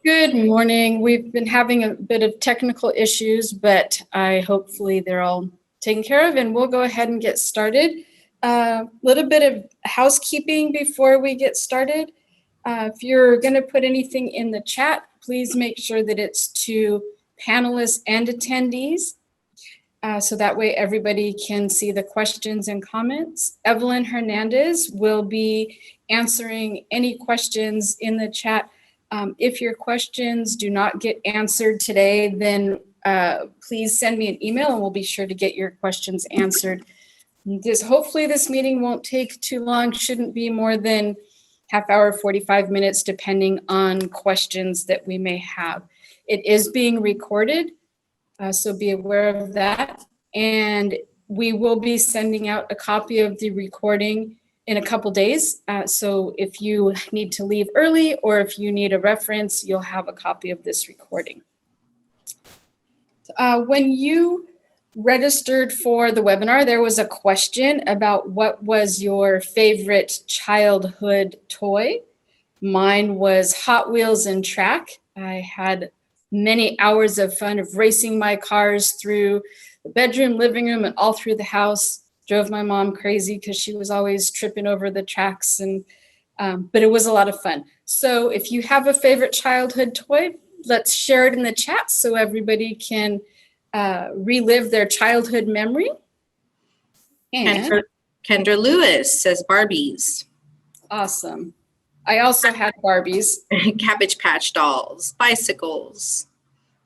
Good morning. We've been having a bit of technical issues, but hopefully they're all taken care of, and we'll go ahead and get started. A little bit of housekeeping before we get started. If you're going to put anything in the chat, please make sure that it's to panelists and attendees, so that way everybody can see the questions and comments. Evelyn Hernandez will be answering any questions in the chat. If your questions do not get answered today, then please send me an email and we'll be sure to get your questions answered. Hopefully this meeting won't take too long, shouldn't be more than half hour, 45 minutes, depending on questions that we may have. It is being recorded, so be aware of that. And we will be sending out a copy of the recording in a couple days. So if you need to leave early or if you need a reference, you'll have a copy of this recording. When you registered for the webinar, there was a question about what was your favorite childhood toy. Mine was Hot Wheels and track. I had many hours of fun of racing my cars through the bedroom, living room, and all through the house. Drove my mom crazy because she was always tripping over the tracks, and but it was a lot of fun. So if you have a favorite childhood toy, let's share it in the chat so everybody can relive their childhood memory. And Kendra Lewis says Barbies. Awesome. I also had Barbies. Cabbage Patch dolls, bicycles,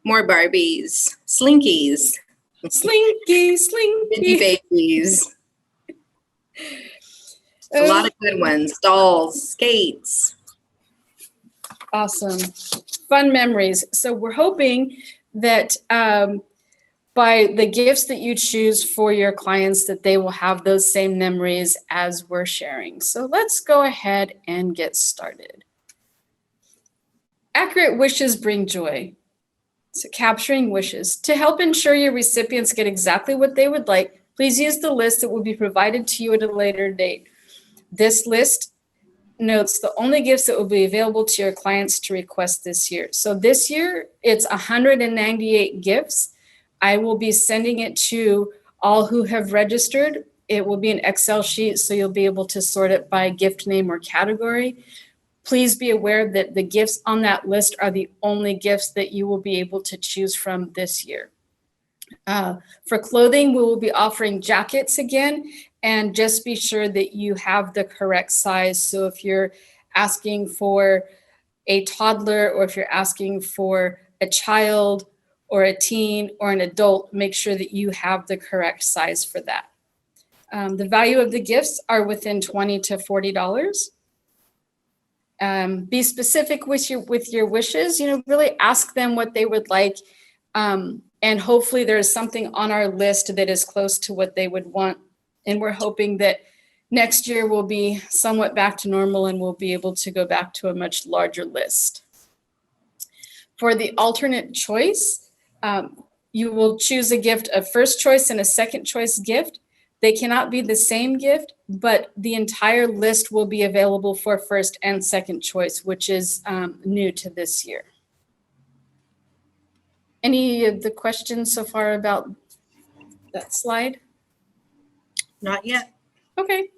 more Barbies, Slinkies. Slinky. Mindy babies. A lot of good ones. Dolls, skates. Awesome. Fun memories. So we're hoping that by the gifts that you choose for your clients, that they will have those same memories as we're sharing. So let's go ahead and get started. Accurate wishes bring joy. So capturing wishes. To help ensure your recipients get exactly what they would like, please use the list that will be provided to you at a later date. This list notes the only gifts that will be available to your clients to request this year. So this year, it's 198 gifts. I will be sending it to all who have registered. It will be an Excel sheet, so you'll be able to sort it by gift name or category. Please be aware that the gifts on that list are the only gifts that you will be able to choose from this year. For clothing, we will be offering jackets again, and just be sure that you have the correct size. So if you're asking for a toddler, or if you're asking for a child or a teen or an adult, make sure that you have the correct size for that. The value of the gifts are within $20 to $40. Be specific with your wishes. Really ask them what they would like, and hopefully there's something on our list that is close to what they would want. And we're hoping that next year will be somewhat back to normal and we'll be able to go back to a much larger list. For the alternate choice, you will choose a gift of first choice and a second choice gift. They cannot be the same gift, but the entire list will be available for first and second choice, which is new to this year. Any of the questions so far about that slide? Not yet. Okay.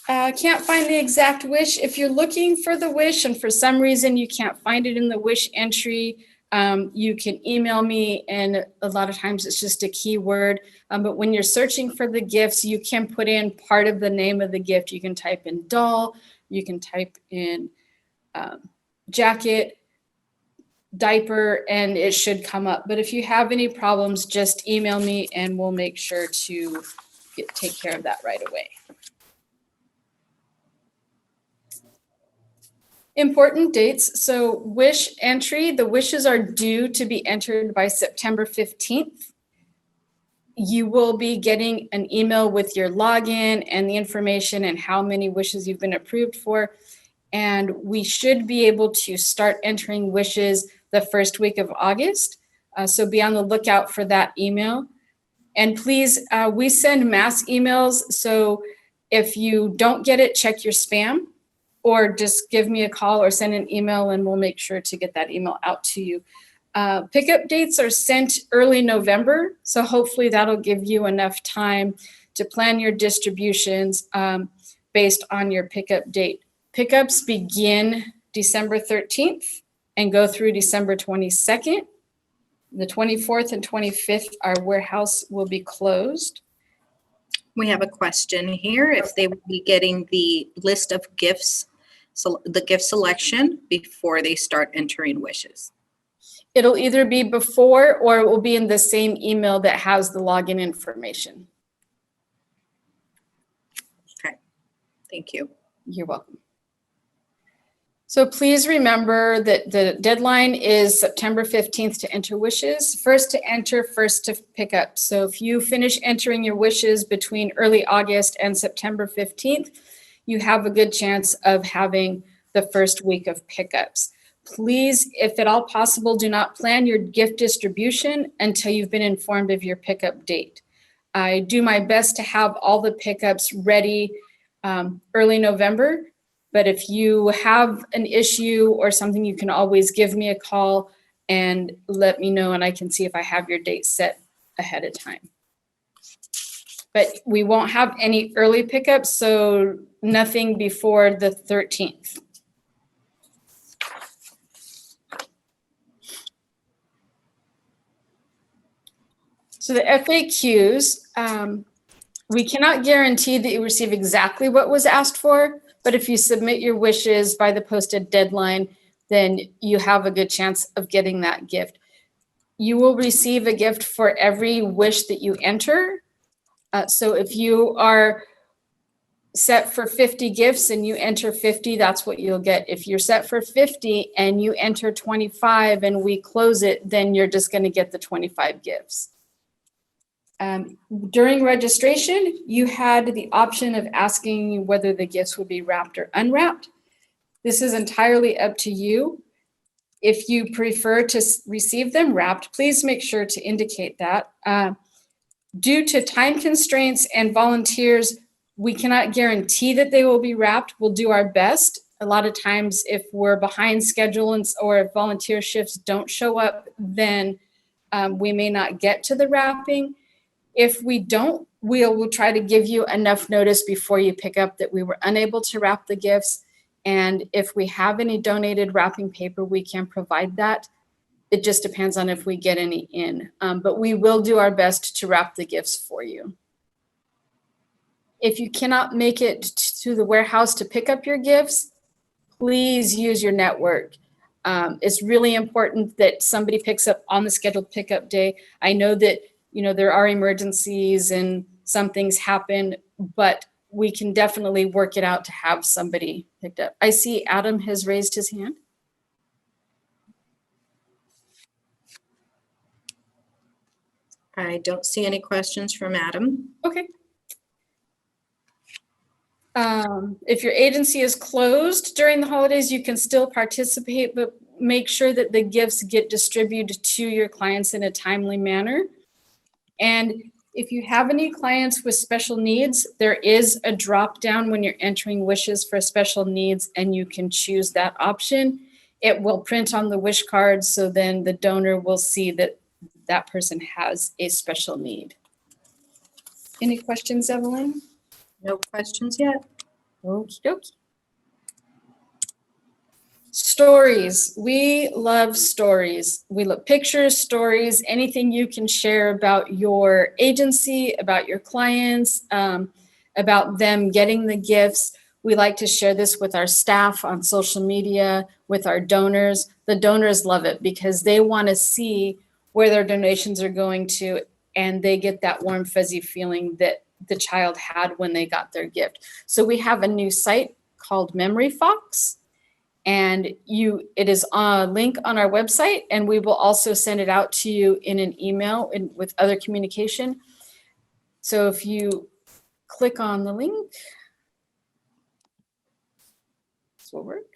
Can't find the exact wish. If you're looking for the wish and for some reason you can't find it in the wish entry, you can email me, and a lot of times it's just a keyword. But when you're searching for the gifts, you can put in part of the name of the gift. You can type in doll, you can type in jacket, diaper, and it should come up. But if you have any problems, just email me and we'll make sure to take care of that right away. Important dates. So wish entry, the wishes are due to be entered by September 15th. You will be getting an email with your login and the information and how many wishes you've been approved for. And we should be able to start entering wishes the first week of August. So be on the lookout for that email. And please, we send mass emails. So if you don't get it, check your spam. or just give me a call or send an email and we'll make sure to get that email out to you. Pickup dates are sent early November, so hopefully that'll give you enough time to plan your distributions based on your pickup date. Pickups begin December 13th and go through December 22nd. The 24th and 25th, our warehouse will be closed. We have a question here. If they will be getting the list of gifts, so the gift selection before they start entering wishes. It'll either be before or it will be in the same email that has the login information. Okay, thank you. You're welcome. So please remember that the deadline is September 15th to enter wishes. First to enter, first to pick up. So if you finish entering your wishes between early August and September 15th, you have a good chance of having the first week of pickups. Please, if at all possible, do not plan your gift distribution until you've been informed of your pickup date. I do my best to have all the pickups ready early November. But if you have an issue or something, you can always give me a call and let me know, and I can see if I have your date set ahead of time. But we won't have any early pickups, so nothing before the 13th. So the FAQs, we cannot guarantee that you receive exactly what was asked for, but if you submit your wishes by the posted deadline, then you have a good chance of getting that gift. You will receive a gift for every wish that you enter. So if you are set for 50 gifts and you enter 50, that's what you'll get. If you're set for 50 and you enter 25 and we close it, then you're just going to get the 25 gifts. During registration, you had the option of asking whether the gifts would be wrapped or unwrapped. This is entirely up to you. If you prefer to receive them wrapped, please make sure to indicate that. Due to time constraints and volunteers, we cannot guarantee that they will be wrapped. We'll do our best. A lot of times, if we're behind schedule or if volunteer shifts don't show up, then we may not get to the wrapping. If we don't, we'll try to give you enough notice before you pick up that we were unable to wrap the gifts. And if we have any donated wrapping paper, we can provide that. It just depends on if we get any in. But we will do our best to wrap the gifts for you. If you cannot make it to the warehouse to pick up your gifts, please use your network. It's really important that somebody picks up on the scheduled pickup day. I know that there are emergencies and some things happen, but we can definitely work it out to have somebody picked up. I see Adam has raised his hand. I don't see any questions from Adam. Okay. If your agency is closed during the holidays, you can still participate, but make sure that the gifts get distributed to your clients in a timely manner. And if you have any clients with special needs, there is a drop down when you're entering wishes for special needs, and you can choose that option. It will print on the wish card, so then the donor will see that that person has a special need. Any questions, Evelyn? No questions yet. Okie dokie. Stories. We love stories. We love pictures, stories, anything you can share about your agency, about your clients, about them getting the gifts. We like to share this with our staff on social media, with our donors. The donors love it because they want to see where their donations are going to, and they get that warm, fuzzy feeling that the child had when they got their gift. So we have a new site called Memory Fox, and it is a link on our website, and we will also send it out to you in an email with other communication. So if you click on the link, this will work.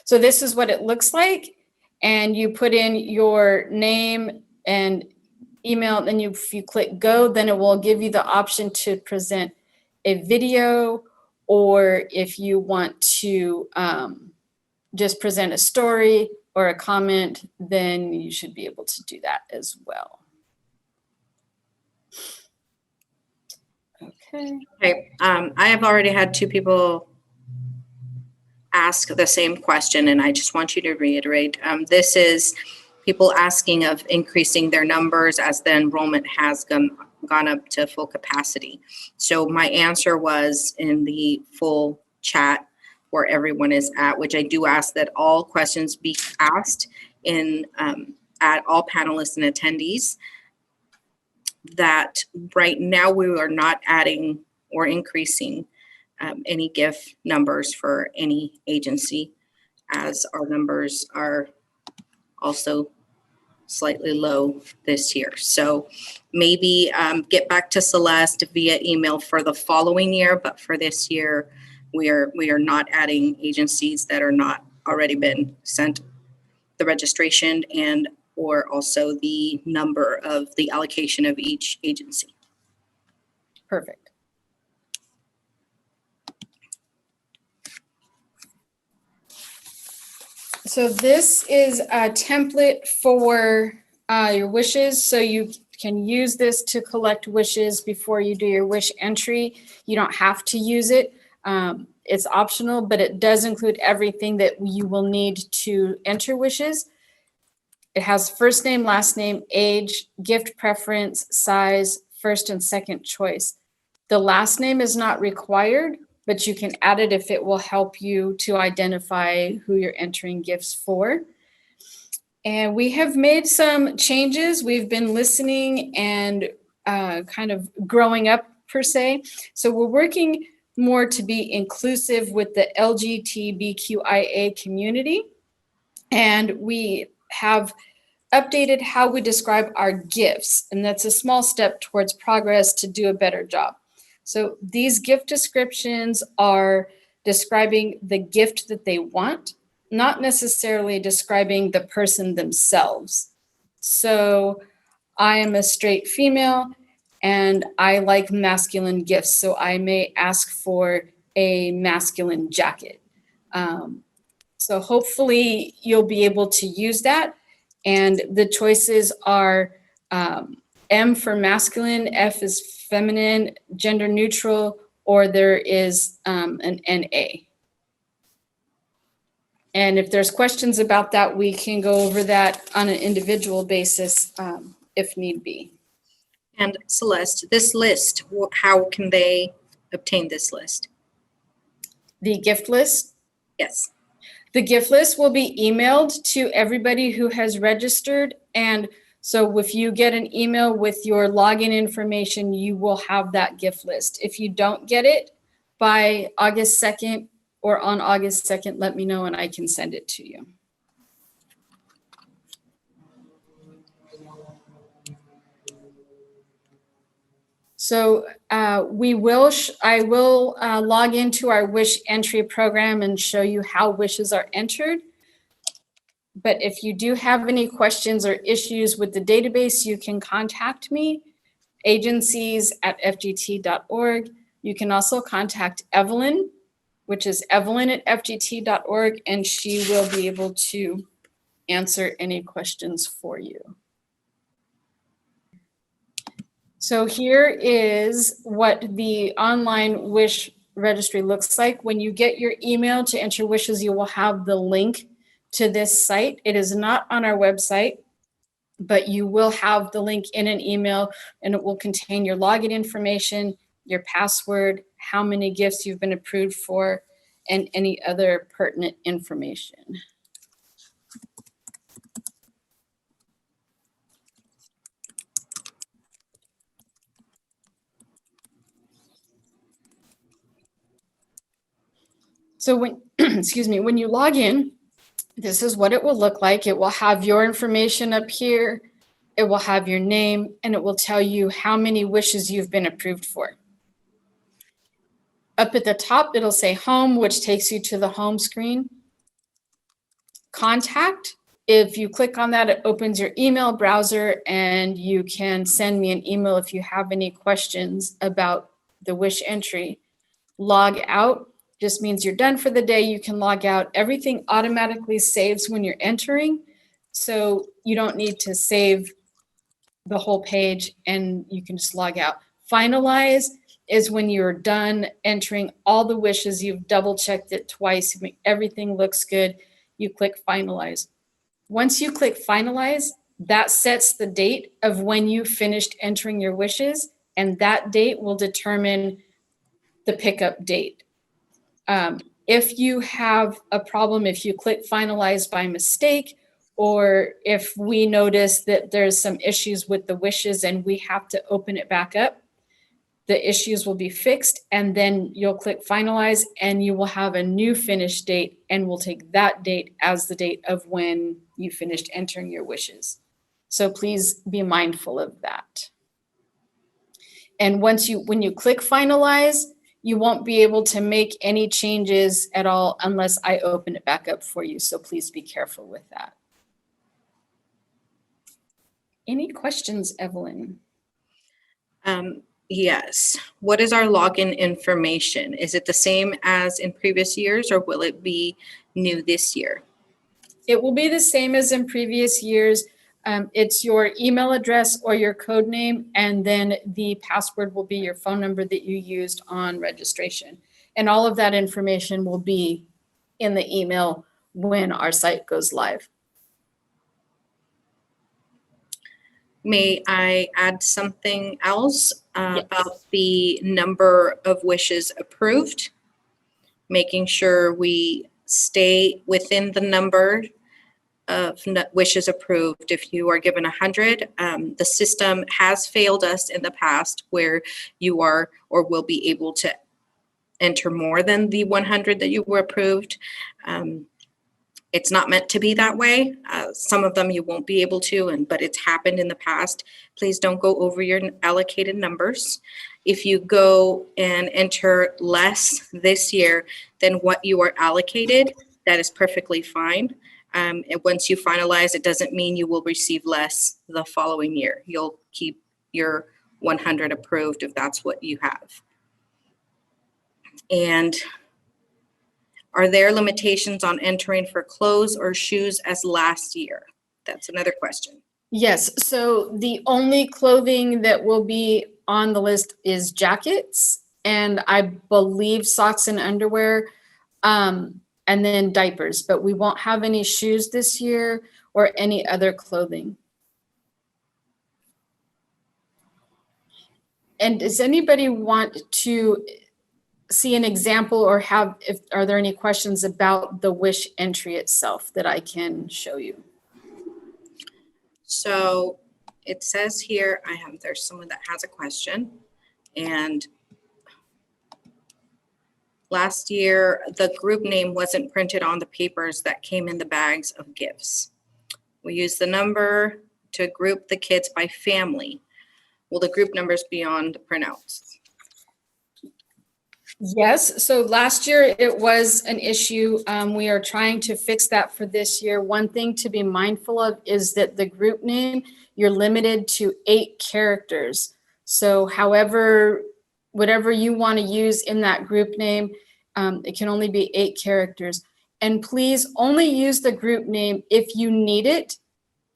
So this is what it looks like, and you put in your name and email, and then if you click go, then it will give you the option to present a video or if you want to just present a story or a comment, then you should be able to do that as well. Okay. Okay, I have already had 2 people ask the same question, and I just want you to reiterate. This is people asking of increasing their numbers as the enrollment has gone up to full capacity. So my answer was in the full chat where everyone is at, which I do ask that all questions be asked in at all panelists and attendees, that right now we are not adding or increasing any GIF numbers for any agency, as our numbers are also slightly low this year. So maybe get back to Celeste via email for the following year, but for this year, we are not adding agencies that are not already been sent the registration and or also the number of the allocation of each agency. Perfect. So this is a template for your wishes. So you can use this to collect wishes before you do your wish entry. You don't have to use it. It's optional, but it does include everything that you will need to enter wishes. It has first name, last name, age, gift preference, size, first and second choice. The last name is not required, but you can add it if it will help you to identify who you're entering gifts for. And we have made some changes. We've been listening and kind of growing up per se. So we're working more to be inclusive with the LGBTQIA community. And we have updated how we describe our gifts. And that's a small step towards progress to do a better job. So these gift descriptions are describing the gift that they want, not necessarily describing the person themselves. So I am a straight female and I like masculine gifts. So I may ask for a masculine jacket. So hopefully you'll be able to use that. And the choices are M for masculine, F is feminine, gender neutral, or there is an NA. And if there's questions about that, we can go over that on an individual basis if need be. And Celeste, this list, how can they obtain this list? The gift list? Yes. The gift list will be emailed to everybody who has registered. And so if you get an email with your login information, you will have that gift list. If you don't get it by August 2nd or on August 2nd, let me know and I can send it to you. So I will log into our wish entry program and show you how wishes are entered. But if you do have any questions or issues with the database, you can contact me, agencies@fgt.org. You can also contact Evelyn, which is evelyn@fgt.org, and she will be able to answer any questions for you. So here is what the online wish registry looks like. When you get your email to enter wishes, you will have the link to this site. It is not on our website, but you will have the link in an email and it will contain your login information, your password, how many gifts you've been approved for, and any other pertinent information. So when, excuse me, when you log in, this is what it will look like. It will have your information up here. It will have your name, and it will tell you how many wishes you've been approved for. Up at the top, it'll say home, which takes you to the home screen. Contact, if you click on that, it opens your email browser and you can send me an email if you have any questions about the wish entry. log out just means you're done for the day. You can log out. Everything automatically saves when you're entering. So you don't need to save the whole page and you can just log out. Finalize is when you're done entering all the wishes. You've double checked it twice. Everything looks good. You click finalize. Once you click finalize, that sets the date of when you finished entering your wishes, and that date will determine the pickup date. If you have a problem, if you click finalize by mistake, or if we notice that there's some issues with the wishes and we have to open it back up, the issues will be fixed, and then you'll click finalize and you will have a new finish date, and we'll take that date as the date of when you finished entering your wishes. So please be mindful of that. And when you click finalize, you won't be able to make any changes at all unless I open it back up for you. So please be careful with that. Any questions, Evelyn? Yes. What is our login information? Is it the same as in previous years, or will it be new this year? It will be the same as in previous years. It's your email address or your code name, and then the password will be your phone number that you used on registration. And all of that information will be in the email when our site goes live. May I add something else Yes. about the number of wishes approved? Making sure we stay within the number of wishes approved. If you are given 100, the system has failed us in the past where you are or will be able to enter more than the 100 that you were approved. It's not meant to be that way. Some of them you won't be able to, but it's happened in the past. Please don't go over your allocated numbers. If you go and enter less this year than what you are allocated, that is perfectly fine. And once you finalize, it doesn't mean you will receive less the following year. You'll keep your 100 approved if that's what you have. And are there limitations on entering for clothes or shoes as last year? That's another question. Yes, so the only clothing that will be on the list is jackets, and I believe socks and underwear, and then diapers, but we won't have any shoes this year or any other clothing. And does anybody want to see an example or are there any questions about the wish entry itself that I can show you? So it says here, there's someone that has a question. And last year, the group name wasn't printed on the papers that came in the bags of gifts. We used the number to group the kids by family. Will the group numbers be on the printouts? Yes, so last year it was an issue. We are trying to fix that for this year. One thing to be mindful of is that the group name, you're limited to 8 characters. So whatever you want to use in that group name, it can only be 8 characters. And please only use the group name if you need it.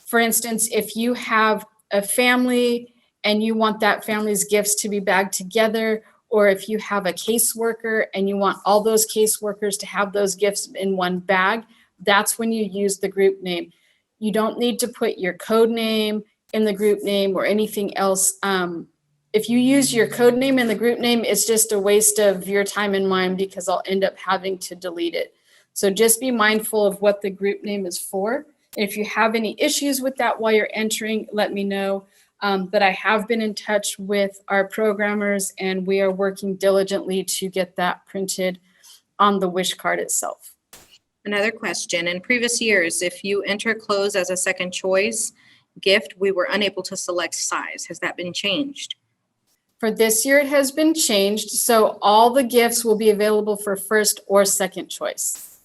For instance, if you have a family and you want that family's gifts to be bagged together, or if you have a caseworker and you want all those caseworkers to have those gifts in one bag, that's when you use the group name. You don't need to put your code name in the group name or anything else. If you use your code name in the group name, it's just a waste of your time and mine because I'll end up having to delete it. So just be mindful of what the group name is for. If you have any issues with that while you're entering, let me know. But I have been in touch with our programmers and we are working diligently to get that printed on the wish card itself. Another question. In previous years, if you enter clothes as a second choice gift, we were unable to select size. Has that been changed? For this year, it has been changed. So all the gifts will be available for first or second choice.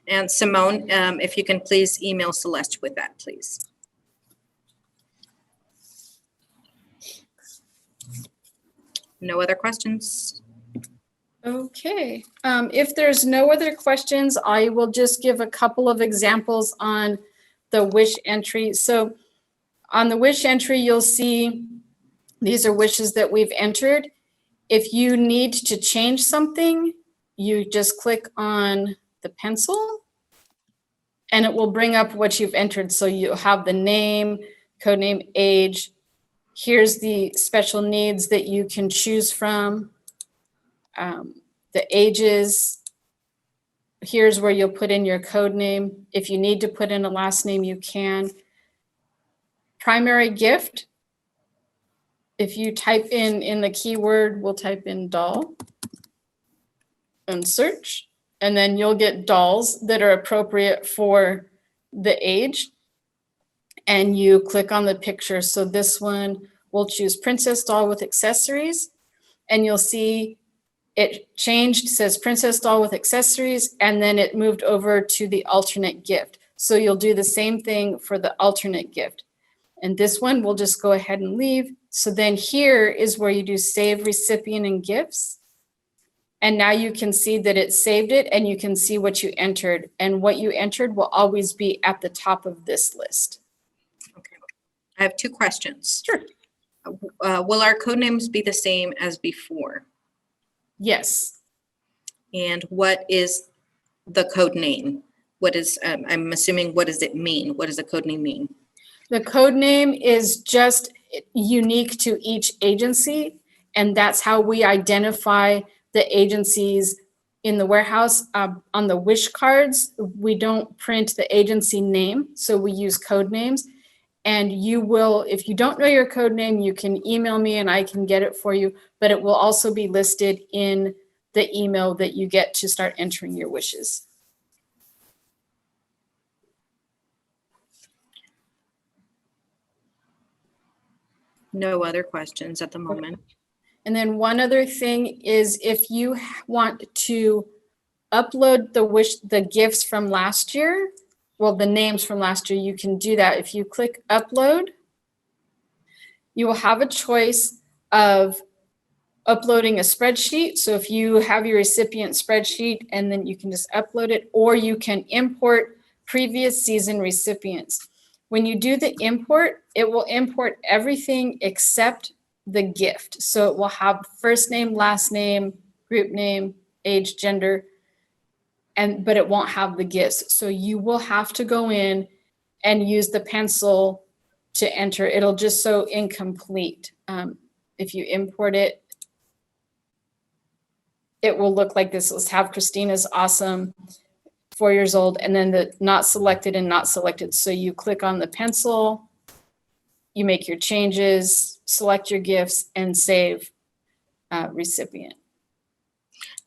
And Simone, if you can please email Celeste with that, please. No other questions? Okay, if there's no other questions, I will just give a couple of examples on the wish entry. So on the wish entry, you'll see these are wishes that we've entered. If you need to change something, you just click on the pencil and it will bring up what you've entered. So you have the name, code name, age. Here's the special needs that you can choose from. The ages. Here's where you'll put in your code name. If you need to put in a last name, you can. Primary gift. If you type in the keyword, we'll type in doll and search, and then you'll get dolls that are appropriate for the age. And you click on the picture. So this one, we'll choose princess doll with accessories, and you'll see it changed, says princess doll with accessories, and then it moved over to the alternate gift. So you'll do the same thing for the alternate gift. And this one, we'll just go ahead and leave. So then here is where you do save recipient and gifts. And now you can see that it saved it, and you can see what you entered. And what you entered will always be at the top of this list. Okay. I have two questions. Sure. Will our code names be the same as before? Yes. And what is the code name? What is, I'm assuming, what does it mean? What does the code name mean? The code name is just unique to each agency, and that's how we identify the agencies in the warehouse. On the wish cards, we don't print the agency name, so we use code names. And you will, if you don't know your code name, you can email me and I can get it for you, but it will also be listed in the email that you get to start entering your wishes. No other questions at the moment. And then one other thing is if you want to upload the gifts from last year, well, the names from last year, you can do that. If you click upload, you will have a choice of uploading a spreadsheet. So if you have your recipient spreadsheet, and then you can just upload it, or you can import previous season recipients. When you do the import, it will import everything except the gift. So it will have first name, last name, group name, age, gender, but it won't have the gifts. So you will have to go in and use the pencil to enter. It'll just show incomplete. If you import it, it will look like this. Let's have Christina's awesome, 4 years old, and then the not selected and not selected. So you click on the pencil, you make your changes, select your gifts, and save recipient.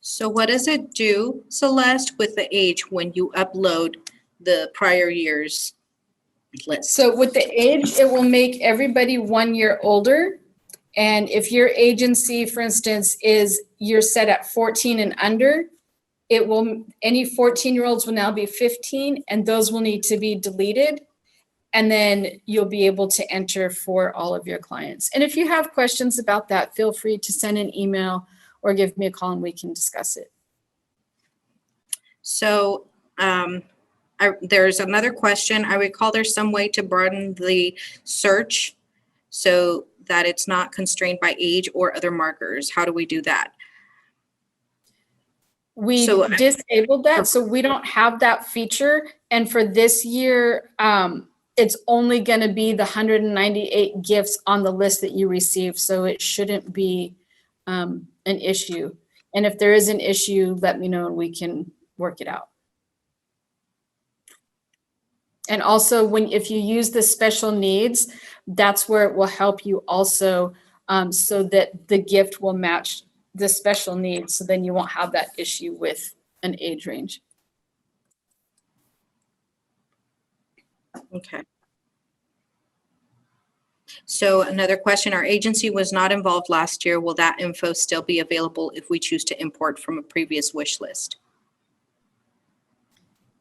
So what does it do, Celeste, with the age when you upload the prior year's list? So with the age, it will make everybody 1 year older. And if your agency, for instance, you're set at 14 and under, any 14-year-olds will now be 15, and those will need to be deleted. And then you'll be able to enter for all of your clients. And if you have questions about that, feel free to send an email or give me a call and we can discuss it. So there's another question. I recall there's some way to broaden the search so that it's not constrained by age or other markers. How do we do that? We disabled that, so we don't have that feature. And for this year, it's only going to be the 198 gifts on the list that you received, so it shouldn't be an issue. And if there is an issue, let me know and we can work it out. And also, if you use the special needs, that's where it will help you also, so that the gift will match the special needs. So then you won't have that issue with an age range. Okay. So another question, our agency was not involved last year. Will that info still be available if we choose to import from a previous wish list?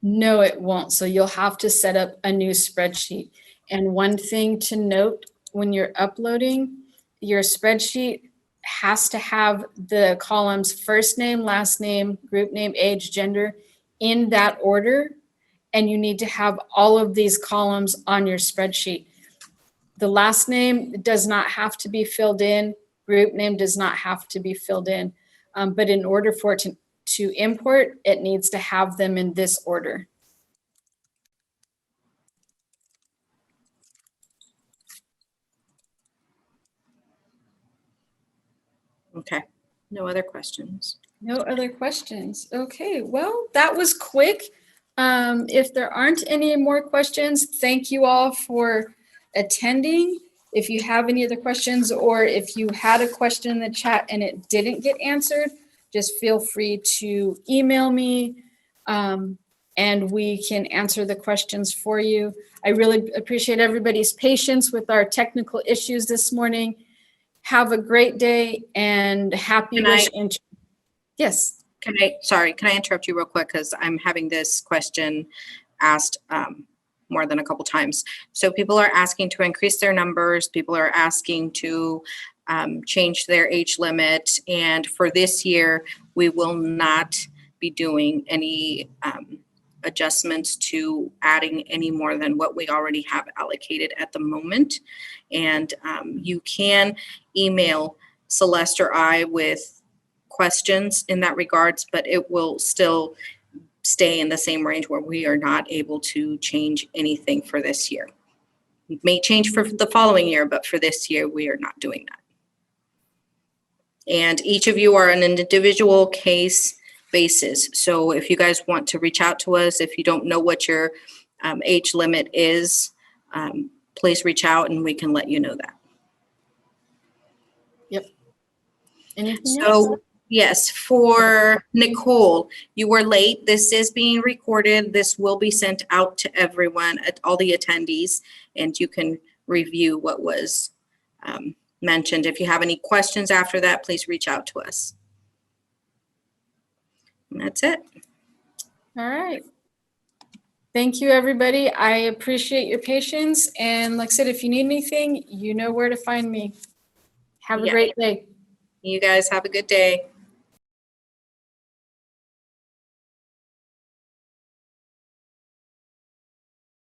No, it won't. So you'll have to set up a new spreadsheet. And one thing to note when you're uploading your spreadsheet, has to have the columns first name, last name, group name, age, gender in that order. And you need to have all of these columns on your spreadsheet. The last name does not have to be filled in. Group name does not have to be filled in. But in order for it to import, it needs to have them in this order. Okay, no other questions. No other questions. Okay, well, that was quick. If there aren't any more questions, thank you all for attending. If you have any other questions, or if you had a question in the chat and it didn't get answered, just feel free to email me, and we can answer the questions for you. I really appreciate everybody's patience with our technical issues this morning. Have a great day and happy wish. Yes. Can I interrupt you real quick? Because I'm having this question asked more than a couple times. So people are asking to increase their numbers. People are asking to change their age limit. And for this year, we will not be doing any adjustments to adding any more than what we already have allocated at the moment. And you can email Celeste or I with questions in that regards, but it will still stay in the same range where we are not able to change anything for this year. It may change for the following year, but for this year, we are not doing that. And each of you are an individual case basis. So if you guys want to reach out to us, if you don't know what your age limit is, please reach out and we can let you know that. Yep. Anything else? So yes, for Nicole, you were late. This is being recorded. This will be sent out to everyone, all the attendees, and you can review what was mentioned. If you have any questions after that, please reach out to us. And that's it. All right. Thank you, everybody. I appreciate your patience. And like I said, if you need anything, you know where to find me. Have a great day. You guys have a good day.